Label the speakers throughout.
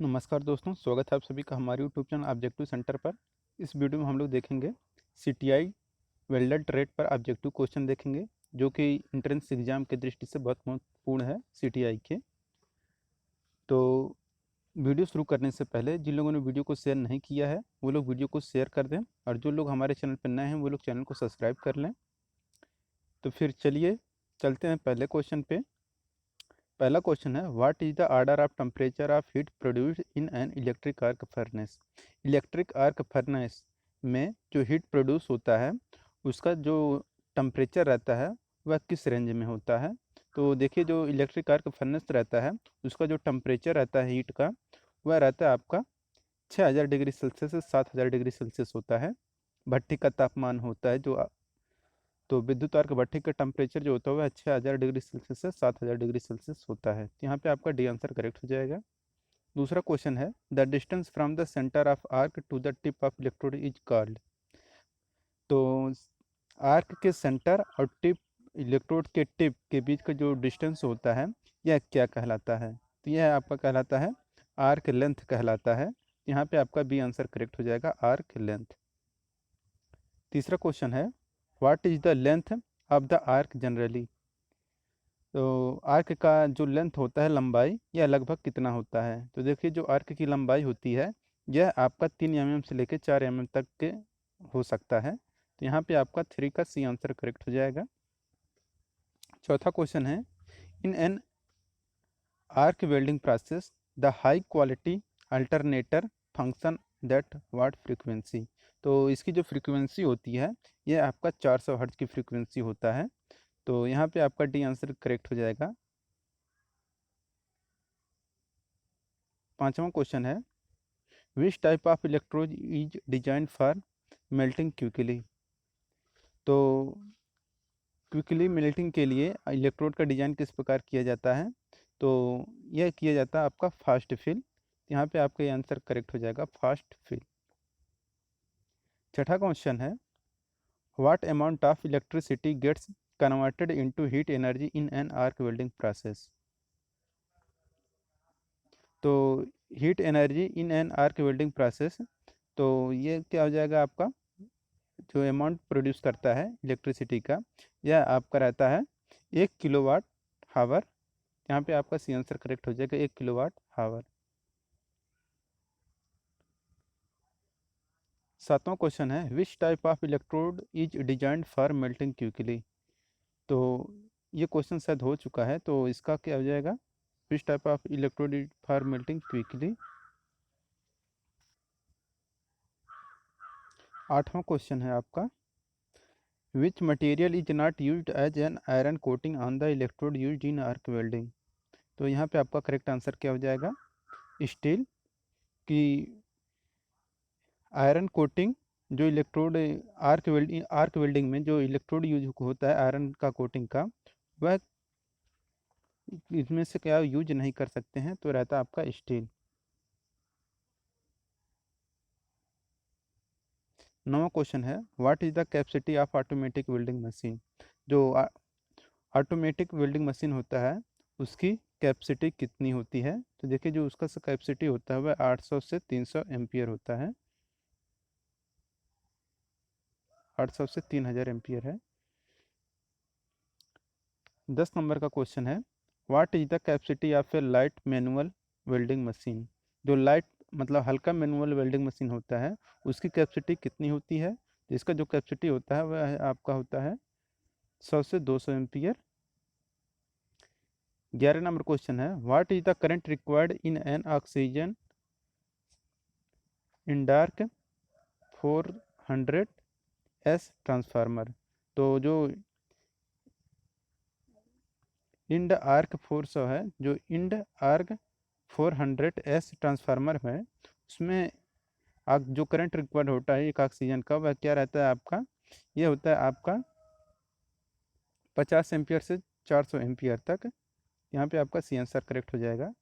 Speaker 1: नमस्कार दोस्तों, स्वागत है आप सभी का हमारे यूट्यूब चैनल ऑब्जेक्टिव सेंटर पर। इस वीडियो में हम लोग देखेंगे सीटीआई वेल्डर ट्रेड पर ऑब्जेक्टिव क्वेश्चन देखेंगे, जो कि इंट्रेंस एग्जाम की दृष्टि से बहुत महत्वपूर्ण है सीटीआई के। तो वीडियो शुरू करने से पहले जिन लोगों ने वीडियो को शेयर नहीं किया है वो लोग वीडियो को शेयर कर दें, और जो लोग हमारे चैनल पर नए हैं वो लोग चैनल को सब्सक्राइब कर लें। तो फिर चलिए चलते हैं पहले क्वेश्चन पे। पहला क्वेश्चन है, what is the order of temperature of heat produced in an electric arc furnace. Electric arc furnace में जो हीट प्रोड्यूस होता है उसका जो टेम्परेचर रहता है वह किस रेंज में होता है। तो देखिए, जो इलेक्ट्रिक आर्क फर्नेस रहता है उसका जो टेम्परेचर रहता है हीट का, वह रहता है आपका 6000 डिग्री सेल्सियस से 7000 डिग्री सेल्सियस होता है। भट्ठी का तापमान होता है जो तो विद्युत आर्क भट्ठी का टेम्परेचर जो होता है वह 6000 डिग्री सेल्सियस से 7000 डिग्री सेल्सियस होता है। तो यहाँ पे आपका डी आंसर करेक्ट हो जाएगा। दूसरा क्वेश्चन है, the distance from the centre of arc to the tip of electrode is called. तो आर्क के सेंटर और टिप, इलेक्ट्रोड के टिप के बीच का जो डिस्टेंस होता है यह क्या कहलाता है। तो यह आपका कहलाता है आर्क लेंथ कहलाता है। यहाँ पे आपका बी आंसर करेक्ट हो जाएगा, आर्क लेंथ। तीसरा क्वेश्चन है, what is the length of the arc generally. तो आर्क का जो लेंथ होता है, लंबाई, यह लगभग कितना होता है। तो देखिए, जो आर्क की लंबाई होती है यह आपका 3 mm से लेकर 4 mm तक के हो सकता है। तो यहाँ पे आपका 3 का सी आंसर करेक्ट हो जाएगा। चौथा क्वेश्चन है, इन an arc welding process the high quality alternator function that what frequency. तो इसकी जो फ्रीक्वेंसी होती है यह आपका 400 हर्ट्ज की फ्रीक्वेंसी होता है। तो यहाँ पे आपका डी आंसर करेक्ट हो जाएगा। पांचवा क्वेश्चन है, विच type of electrode is design for melting quickly. तो क्विकली मेल्टिंग के लिए इलेक्ट्रोड का डिजाइन किस प्रकार किया जाता है। तो यह किया जाता है आपका फास्ट फिल। यहाँ पे आपका ये आंसर करेक्ट हो जाएगा, फास्ट फिल। छठा क्वेश्चन है, what amount of electricity gets converted into heat energy in an arc welding process. तो heat energy in an arc welding process, तो ये क्या हो जाएगा आपका, जो अमाउंट प्रोड्यूस करता है इलेक्ट्रिसिटी का, यह आपका रहता है 1 किलोवाट हावर। यहाँ पे आपका सी आंसर करेक्ट हो जाएगा, 1 किलोवाट हावर। सातवां क्वेश्चन है, विच type of electrode is designed for melting quickly. तो ये क्वेश्चन शायद हो चुका है, तो इसका क्या हो जाएगा, which type of electrode is for melting quickly. आठवां क्वेश्चन है आपका, which material is not used as an iron coating on the electrode used in arc welding. तो यहाँ पे आपका करेक्ट आंसर क्या हो जाएगा, स्टील की आयरन कोटिंग। जो इलेक्ट्रोड आर्क वेल्डिंग में जो इलेक्ट्रोड यूज होता है आयरन का कोटिंग का, वह इसमें से क्या यूज नहीं कर सकते हैं, तो रहता है आपका स्टील। नवा क्वेश्चन है, what is the capacity of automatic welding machine. जो ऑटोमेटिक वेल्डिंग मशीन होता है उसकी कैपेसिटी कितनी होती है। तो देखिए, जो उसका कैपेसिटी होता है वह 800 से 300 एम्पियर होता है, 800 से 3000 एम्पियर है। 10 नंबर का क्वेश्चन है, what is the capacity of A light manual welding machine. जो लाइट मतलब हल्का मैनुअल वेल्डिंग मशीन होता है उसकी कैपेसिटी कितनी होती है। तो इसका जो कैपेसिटी होता है वह आपका होता है 100 से 200 एम्पियर। 11 नंबर क्वेश्चन है, what is the current required in an oxygen in dark 400 S transformer. तो जो इंड आर्क 400 है, जो इंड आर्क 400 एस ट्रांसफार्मर है, उसमें जो करंट रिक्वायर्ड होता है एक ऑक्सीजन का, वह क्या रहता है आपका, ये होता है आपका 50 एम्पियर से 400 एम्पियर तक। यहाँ पे आपका सी आंसर करेक्ट हो जाएगा।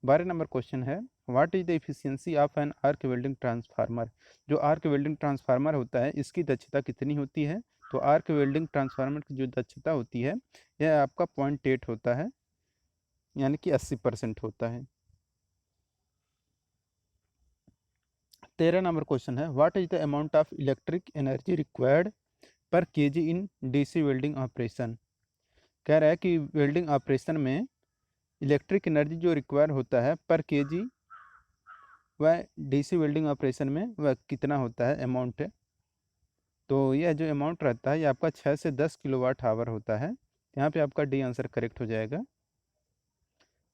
Speaker 1: 12 नंबर क्वेश्चन है, what is the efficiency of N arc welding transformer. जो आर्क वेल्डिंग ट्रांसफार्मर होता है इसकी दक्षता कितनी होती है। तो आर्क वेल्डिंग ट्रांसफार्मर की जो दक्षता होती है यह आपका 0.8 होता है, यानी कि 80% होता है। 13 नंबर क्वेश्चन है, what is the amount of electric energy required per kg in DC welding operation. कह रहा है कि वेल्डिंग ऑपरेशन में इलेक्ट्रिक एनर्जी जो रिक्वायर होता है पर केजी वह डीसी वेल्डिंग ऑपरेशन में वह कितना होता है, अमाउंट है। तो यह जो अमाउंट रहता है ये आपका 6 से 10 किलोवाट आवर होता है। यहाँ पे आपका डी आंसर करेक्ट हो जाएगा।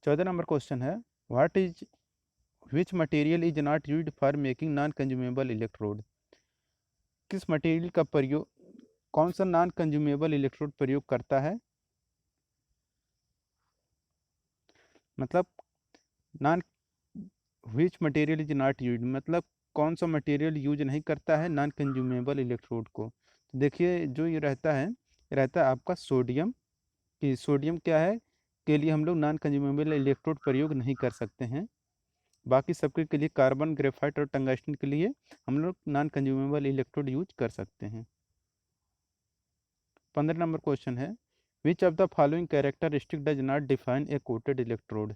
Speaker 1: 14 नंबर क्वेश्चन है, what is which material is not used for making non consumable electrode. किस मटेरियल का प्रयोग, कौन सा नॉन कंज्यूमेबल इलेक्ट्रोड प्रयोग करता है, मतलब non which material is not use, मतलब कौन सा मटेरियल यूज नहीं करता है नॉन कंज्यूमेबल इलेक्ट्रोड को। तो देखिए जो ये रहता है आपका सोडियम। कि सोडियम क्या है के लिए हम लोग नॉन कंज्यूमेबल इलेक्ट्रोड प्रयोग नहीं कर सकते हैं। बाकी सबके के लिए कार्बन, ग्रेफाइट और टंगस्टन के लिए हम लोग नॉन कंज्यूमेबल इलेक्ट्रोड यूज कर सकते हैं। 15 नंबर क्वेश्चन है, which of the following characteristic does not define a coated electrode.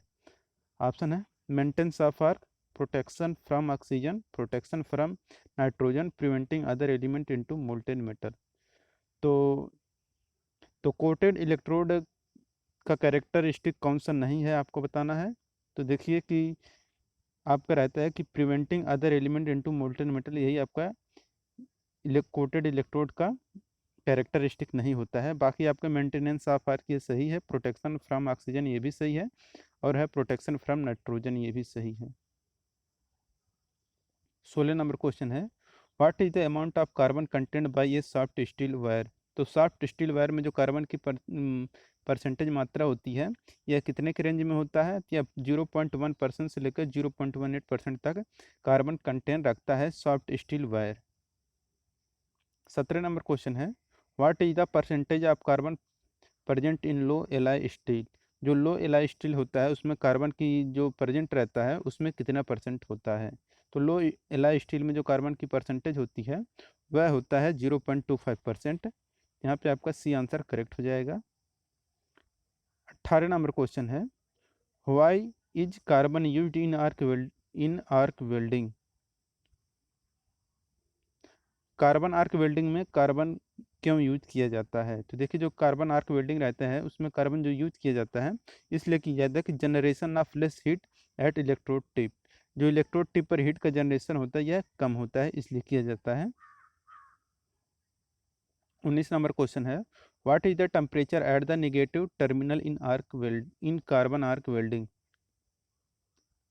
Speaker 1: Option है maintenance of arc, protection from oxygen, protection from nitrogen, preventing other element into molten metal. तो coated electrode का characteristic कौन सा नहीं है आपको बताना है। तो देखिए कि आपका रहता है कि preventing other element into molten metal, यही आपका कोटेड इलेक्ट्रोड का कैरेक्टरिस्टिक नहीं होता है। बाकी आपका मेंटेनेंस ऑफ आर्क ये सही है, प्रोटेक्शन फ्रॉम ऑक्सीजन ये भी सही है, और है प्रोटेक्शन फ्रॉम नाइट्रोजन ये भी सही है। 16 नंबर क्वेश्चन है, what is the amount of carbon content bye A soft steel wire. तो सॉफ्ट स्टील वायर में जो कार्बन की परसेंटेज मात्रा होती है यह कितने के रेंज में होता है, या 0.1% से लेकर 0.18% तक कार्बन कंटेंट रखता है soft steel wire. 17 number question है, what is the percentage of carbon present in low alloy steel. जो लो एलाई स्टील होता है उसमें कार्बन की जो प्रेजेंट रहता है उसमें कितना परसेंट होता है। तो लो एलाई स्टील में जो कार्बन की परसेंटेज होती है वह होता है 0.25%। यहाँ पे आपका सी आंसर करेक्ट हो जाएगा। 18 नंबर क्वेश्चन है, why is carbon used in arc welding. Carbon arc welding में कार्बन क्यों यूज किया जाता है। तो देखिए जो कार्बन आर्क वेल्डिंग रहता है उसमें कार्बन जो यूज किया जाता है इसलिए किया जाता है कि generation of less heat at electrode tip. जो इलेक्ट्रोड टिप पर हीट का जनरेशन होता है यह कम होता है, इसलिए किया जाता है। 19 नंबर क्वेश्चन है, what is the temperature at the negative terminal in carbon arc welding.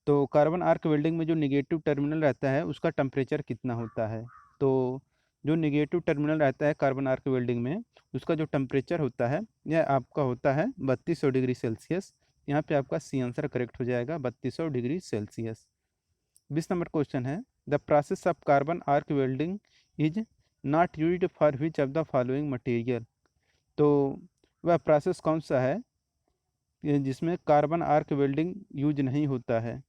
Speaker 1: तो कार्बन आर्क वेल्डिंग में जो नेगेटिव टर्मिनल रहता है उसका टेम्परेचर कितना होता है। तो जो नेगेटिव टर्मिनल रहता है कार्बन आर्क वेल्डिंग में उसका जो टेम्परेचर होता है यह आपका होता है 3200 डिग्री सेल्सियस। यहाँ पे आपका सी आंसर करेक्ट हो जाएगा, 3200 डिग्री सेल्सियस। 20 नंबर क्वेश्चन है, the process of carbon arc welding is not used for which of the following material. तो वह प्रोसेस कौन सा है जिसमें कार्बन आर्क वेल्डिंग यूज नहीं होता है।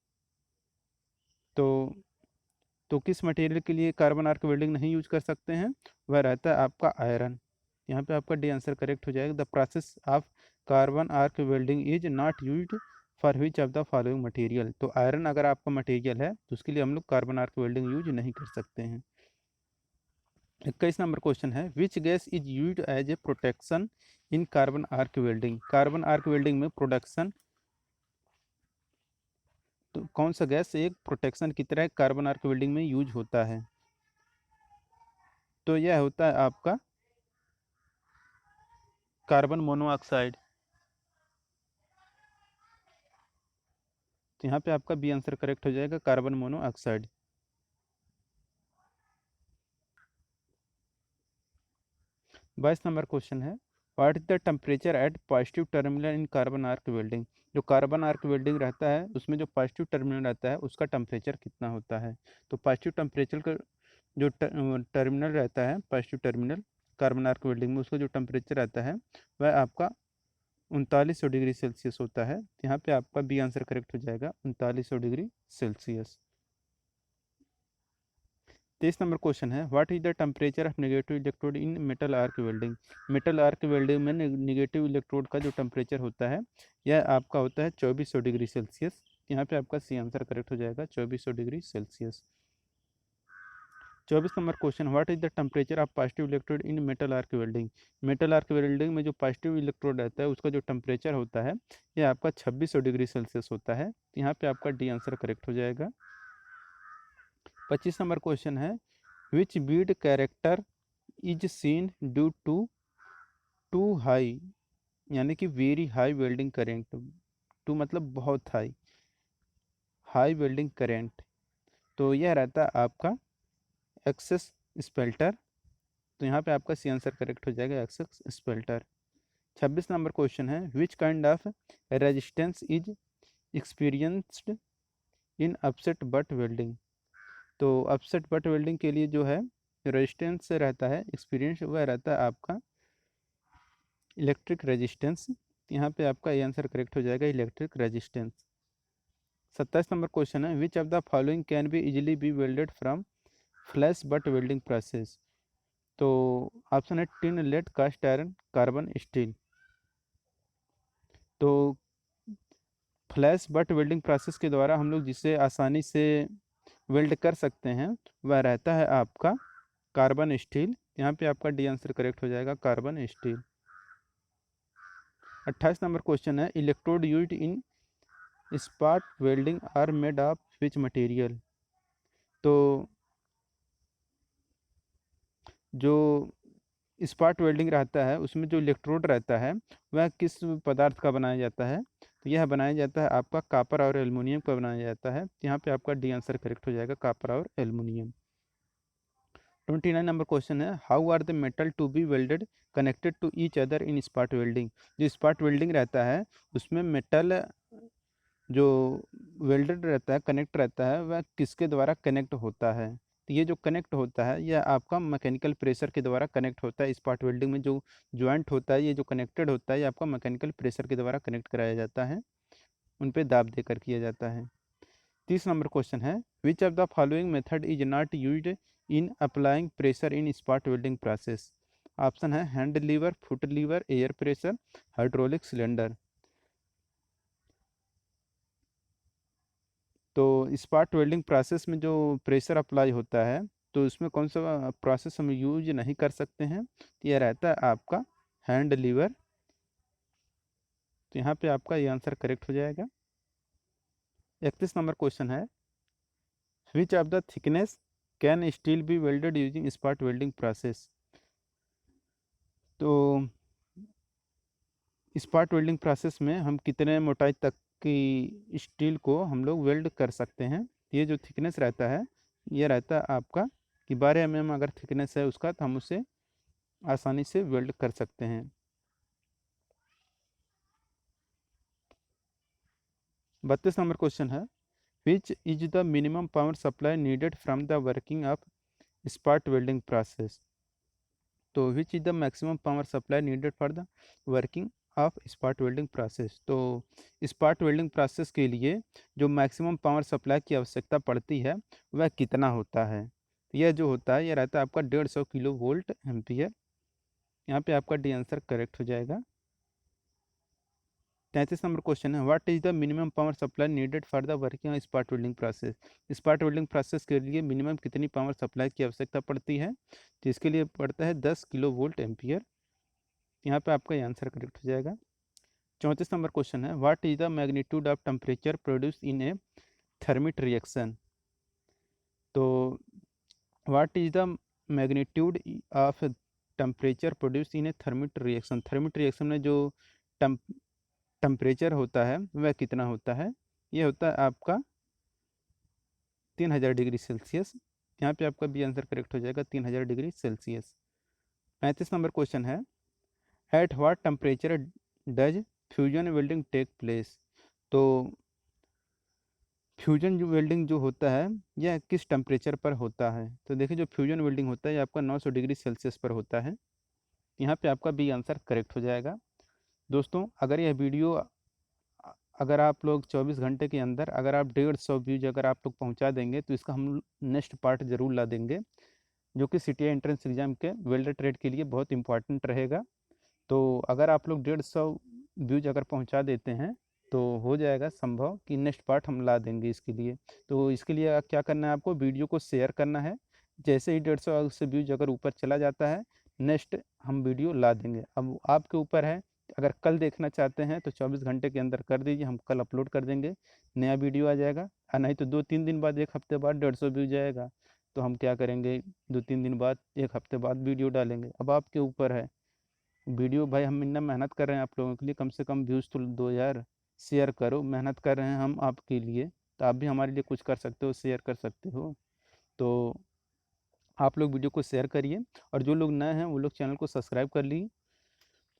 Speaker 1: तो किस मटेरियल के लिए कार्बन आर्क वेल्डिंग नहीं यूज कर सकते हैं, वह रहता है आपका आयरन। यहाँ पे आपका डी आंसर करेक्ट हो जाएगा, the process of carbon arc welding is not used for which of the following material. तो आयरन अगर आपका मटेरियल है तो उसके लिए हम लोग कार्बन आर्क वेल्डिंग यूज नहीं कर सकते हैं। 21 नंबर क्वेश्चन है, which gas is used as a protection in carbon arc welding. Carbon arc welding में प्रोडक्शन, तो कौन सा गैस एक प्रोटेक्शन की तरह कार्बन आर्क वेल्डिंग में यूज होता है। तो यह होता है आपका कार्बन मोनोऑक्साइड। तो यहाँ पे आपका बी आंसर करेक्ट हो जाएगा, कार्बन मोनोऑक्साइड। 22 नंबर क्वेश्चन है, what is the temperature at positive terminal in carbon arc welding. जो कार्बन आर्क वेल्डिंग रहता है उसमें जो पॉजिटिव टर्मिनल रहता है उसका टेम्परेचर कितना होता है। तो पॉजिटिव टेम्परेचर का जो टर्मिनल रहता है, positive terminal carbon arc welding में उसका जो टेम्परेचर रहता है वह आपका 3900 डिग्री सेल्सियस होता है। यहाँ पे आपका बी आंसर करेक्ट हो जाएगा, 3900 डिग्री सेल्सियस। 23 नंबर क्वेश्चन है, what is the temperature of negative electrode in metal arc welding. Metal arc welding में नेगेटिव इलेक्ट्रोड का जो टेम्परेचर होता है यह आपका होता है 2400 डिग्री सेल्सियस। यहाँ पे आपका सी आंसर करेक्ट हो जाएगा, 2400 degree Celsius. 24 number question, what is the temperature of positive electrode in metal arc welding. Metal arc welding में जो पॉजिटिव इलेक्ट्रोड रहता है उसका जो टेम्परेचर होता है ये आपका 2600 डिग्री सेल्सियस होता है। यहाँ पे आपका डी आंसर करेक्ट हो जाएगा। 25 नंबर क्वेश्चन है, which bead character is seen due to too high, यानी कि very high welding current. Too मतलब बहुत हाई, हाई वेल्डिंग करेंट। तो यह रहता है आपका एक्सेस स्पेल्टर। तो यहाँ पे आपका सी आंसर करेक्ट हो जाएगा, एक्सेस स्पेल्टर। 26 नंबर क्वेश्चन है, which kind of resistance is experienced in upset butt welding. तो अपसेट बट वेल्डिंग के लिए जो है रेजिस्टेंस रहता है एक्सपीरियंस, वह रहता है आपका इलेक्ट्रिक रेजिस्टेंस। यहाँ पे आपका ये आंसर करेक्ट हो जाएगा, इलेक्ट्रिक रेजिस्टेंस। 27 नंबर क्वेश्चन है, which of the following can be easily be welded from flash butt welding process. तो ऑप्शन है tin, lead, cast iron, carbon steel. तो फ्लैश बट वेल्डिंग प्रोसेस के द्वारा हम लोग जिसे आसानी से वेल्ड कर सकते हैं वह रहता है आपका कार्बन स्टील। यहाँ पे आपका डी आंसर करेक्ट हो जाएगा, कार्बन स्टील। 28 नंबर क्वेश्चन है, electrode used in spot welding are made of which material. तो जो स्पॉट वेल्डिंग रहता है उसमें जो इलेक्ट्रोड रहता है वह किस पदार्थ का बनाया जाता है। तो यह बनाया जाता है आपका कापर और एल्युमिनियम का बनाया जाता है। यहाँ पे आपका डी आंसर करेक्ट हो जाएगा, कापर और एल्युमिनियम। 29 नंबर क्वेश्चन है, how are the metal to be welded connected to each other in spot welding. जो स्पॉट वेल्डिंग रहता है उसमें मेटल जो वेल्डेड रहता है, कनेक्ट रहता है, वह किसके द्वारा कनेक्ट होता है। तो ये जो कनेक्ट होता है यह आपका मैकेनिकल प्रेशर के द्वारा कनेक्ट होता है। स्पॉट वेल्डिंग में जो ज्वाइंट होता है, ये जो कनेक्टेड होता है, ये आपका मैकेनिकल प्रेशर के द्वारा कनेक्ट कराया जाता है, उन पे दाब देकर किया जाता है। 30 नंबर क्वेश्चन है, which of the following method is not used in applying pressure in spot welding process. Option है hand lever, foot lever, air pressure, hydraulic cylinder. तो स्पॉट वेल्डिंग प्रोसेस में जो प्रेशर अप्लाई होता है तो उसमें कौन सा प्रोसेस हम यूज नहीं कर सकते हैं, तो यह रहता है आपका हैंड लीवर। तो यहाँ पे आपका ये आंसर करेक्ट हो जाएगा। 31 नंबर क्वेश्चन है, which of the thickness can steel be welded using spot welding process. तो स्पॉट वेल्डिंग प्रोसेस में हम कितने मोटाई तक की स्टील को हम लोग वेल्ड कर सकते हैं। ये जो थिकनेस रहता है ये रहता है आपका कि 12 mm अगर थिकनेस है उसका तो हम उसे आसानी से वेल्ड कर सकते हैं। 32 नंबर क्वेश्चन है, which is the minimum power supply needed from the working of spot welding process. तो which is the maximum power supply needed for the working of spot welding process. तो spot welding process के लिए जो maximum power supply की आवश्यकता पड़ती है वह कितना होता है। यह जो होता है यह रहता है आपका 150 किलो वोल्ट एम्पियर। यहाँ पे आपका डी आंसर करेक्ट हो जाएगा। 33 नंबर क्वेश्चन है, what is the minimum power supply needed for the working of spot welding process. Spot welding process के लिए मिनिमम कितनी पावर सप्लाई की आवश्यकता पड़ती है, तो इसके लिए पड़ता है 10 किलो वोल्ट एम्पियर। यहाँ पे आपका आंसर करेक्ट हो जाएगा। 34 नंबर क्वेश्चन है, what is the magnitude of temperature produce in a thermit reaction. तो what is the magnitude of temperature produce in a thermit reaction. Thermit reaction में जो temperature होता है वह कितना होता है, ये होता है आपका 3000 डिग्री सेल्सियस। यहाँ पे आपका भी आंसर करेक्ट हो जाएगा, 3000 डिग्री सेल्सियस। 35 नंबर क्वेश्चन है, at what temperature does fusion welding take place. तो फ्यूजन जो वेल्डिंग जो होता है यह किस टेम्परेचर पर होता है। तो देखिए जो फ्यूजन वेल्डिंग होता है ये आपका 900 डिग्री सेल्सियस पर होता है। यहाँ पे आपका बी आंसर करेक्ट हो जाएगा। दोस्तों अगर यह वीडियो अगर आप लोग 24 घंटे के अंदर अगर आप 150 व्यूज अगर आप लोग पहुँचा देंगे तो इसका हम नेक्स्ट पार्ट जरूर ला देंगे, जो कि सीटीआई एंट्रेंस एग्जाम के वेल्डर ट्रेड के लिए बहुत इंपॉर्टेंट रहेगा। तो अगर आप लोग 150 व्यूज अगर पहुंचा देते हैं तो हो जाएगा संभव कि नेक्स्ट पार्ट हम ला देंगे इसके लिए। तो इसके लिए क्या करना है, आपको वीडियो को शेयर करना है, जैसे ही 150 से व्यूज अगर ऊपर चला जाता है, नेक्स्ट हम वीडियो ला देंगे। अब आपके ऊपर है, अगर कल देखना चाहते हैं तो 24 घंटे के अंदर कर दीजिए, हम कल अपलोड कर देंगे, नया वीडियो आ जाएगा। और नहीं तो 2-3 दिन बाद, एक हफ्ते बाद 150 व्यूज आएगा, तो हम क्या करेंगे, 2-3 दिन बाद, एक हफ्ते बाद वीडियो डालेंगे। अब आपके ऊपर है। वीडियो भाई हम इतना मेहनत कर रहे हैं आप लोगों के लिए, कम से कम व्यूज़ तो दो यार। शेयर करो, मेहनत कर रहे हैं हम आपके लिए, तो आप भी हमारे लिए कुछ कर सकते हो, शेयर कर सकते हो। तो आप लोग वीडियो को शेयर करिए, और जो लोग नए हैं वो लोग चैनल को सब्सक्राइब कर लीजिए,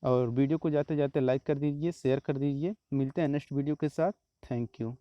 Speaker 1: और वीडियो को जाते जाते लाइक कर दीजिए, शेयर कर दीजिए। मिलते हैं नेक्स्ट वीडियो के साथ। Thank you.